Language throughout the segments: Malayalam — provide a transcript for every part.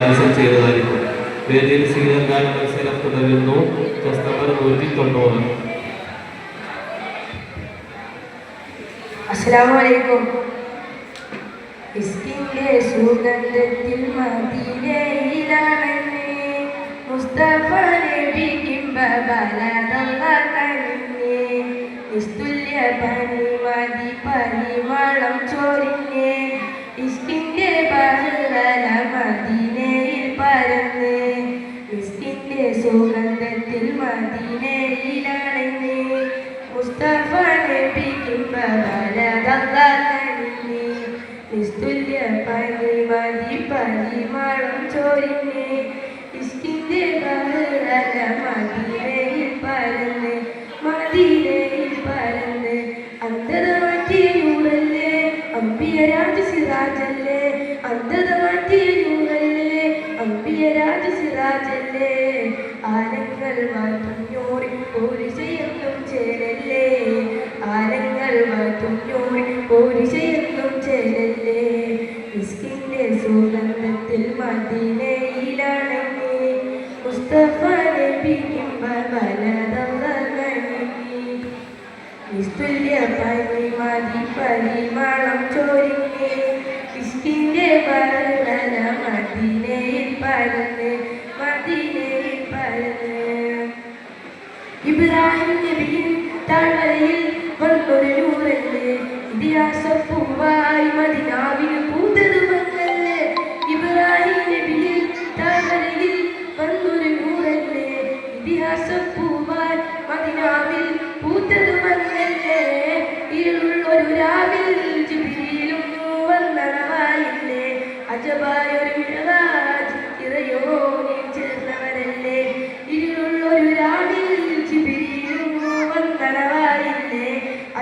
ചെയ്തതായിരിക്കും. വേദിയിൽ സ്വീകരണ മത്സരം തുടരുന്നു. Chess number 190. അസ്സലാമു അലൈക്കും. ഇസ്കിന്റെ സുഗന്ധത്തിൽ മദീനയിലാണെന്ന് മുസ്തഫ നബി കിംബബലദല്ലതന്നെ നിസ്തുല്യ പനിമതി പരിമളം ചൊരിഞ്ഞ് ഇസ്കിന്റെ ബഹ്റല മദീനയിൽ പരന്ന് ഇസ്കിന്റെ സുഗന്ധത്തിൽ മദീനയിലാണെന്ന് മുസ്തഫ നബി കിംബബലദല്ലതന്നെ നിസ്തുല്യ പനിമതി പരിമളം ചൊരിഞ്ഞ് ഇസ്കിന്റെ ബഹ്റല മദീനയിൽ പരന്ന് മദീനയിൽ പരന്ന് അന്ധത മാറ്റിയ നൂറല്ലേ അമ്പിയ രാജ സിറാജല്ലേ അന്ധത മാറ്റിയ നൂറല്ലേ അമ്പിയ രാജ സിറാജല്ലേ ആലങ്ങൾ വാറ്റുഞ്ഞോറി പോരിശയെന്നും ചേരല്ലേ ആലങ്ങൾ വാറ്റുഞ്ഞോറി പോരിശയെന്നും ചേരല്ലേ ഇസ്കിന്റെ സുഗന്ധത്തിൽ മദീനയിലാണെന്ന് മുസ്തഫ നബി കിംബബലദല്ലതന്നെ നിസ്തുല്യ പരിമതി പരിമളം ചൊരിഞ്ഞ് ഇസ്കിന്റെ ബഹ്റല മദീനയിൽ പരന്ന് മദീനയിൽ പരന്ന് ഇബ്രാഹിം നബിயின் താഴ്വരയിൽ വന്നൊരു നൂറല്ലേ ഇതിഹാസപ്പൂവായി മദീനാവിൽ പൂത്തത് മങ്ങല്ലേ ഇബ്രാഹിം നബിയിൽ താഴ്വരയിൽ വന്നൊരു നൂറല്ലേ ഇതിഹാസപ്പൂവായി മദീനാവിൽ പൂത്തത് മങ്ങല്ലേ ഇരുളൊരു രാവിൽ ജിബ്രീലും വന്നണവായില്ലേ അജബായൊരു മിഅ്റാജ് ഇറയോനിൽ ചേർന്നവരല്ലേ ഇരുളൊരു രാവിൽ ജിബ്രീലും വന്നണവായില്ലേ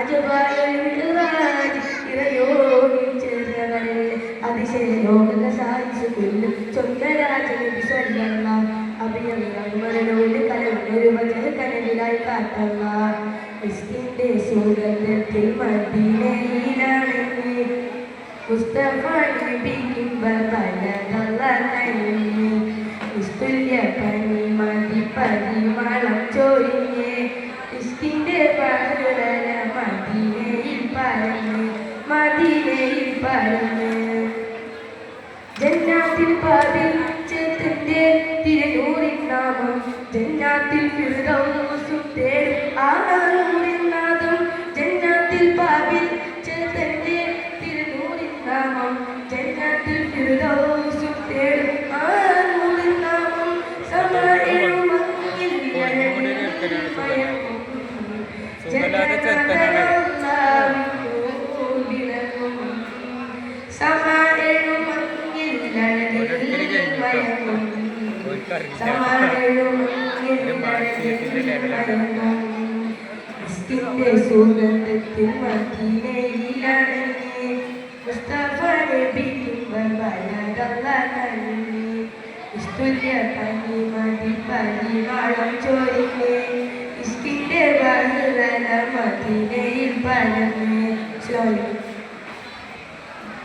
അജബായൊരു മിഅ്റാജ് ഇറയോനിൽ ചേർന്നവരല്ലേ അതിശയ ലോക സായിസ് കൊല്ലും ചൊന്നരാജനബി സ്വല്ലല്ലാഹ് അഭിയമ്മരനോട് കലവൊരു വചന കനവിലായി കാട്ടല്ല ഇസ്കിന്റെ സുഗന്ധത്തിൽ മദീനയിലാണെന്ന് മുസ്തഫ നബി കിംബബലദല്ലതന്നെ നിസ്തുല്യ പരിമതി പരിമളം ചൊരിഞ്ഞ് ഇസ്കിന്റെ ബഹ്റല മദീനയിൽ പരന്ന് മദീനയിൽ പരന്ന് ജന്നാത്തിൽ പാതിൽ ചേർത്തന്റെ തിരുനൂറിൻ നാമം ജന്നാത്തിൽ ഫിർദൗസും തേടും ആ നൂറിൻ നാദം ജന്നാത്തിൽ പാതിൽ ചേർത്തന്റെ തിരുനൂറിൻ നാമം ജന്നാത്തിൽ ഫിർദൗസും തേടും ആ നൂറിൻ നാമം സമാഇൽ മങ്ങിൽ ഇസ്കിന്റെ സുഗന്ധത്തിൽ മദീനയിലാണെന്ന് മുസ്തഫ നബി കിംബബലദല്ലതന്നെ നിസ്തുല്യ പരിമതി പരിമളം ചൊരിഞ്ഞ് ഇസ്കിന്റെ ബഹ്റല മദീനയിൽ പരന്ന്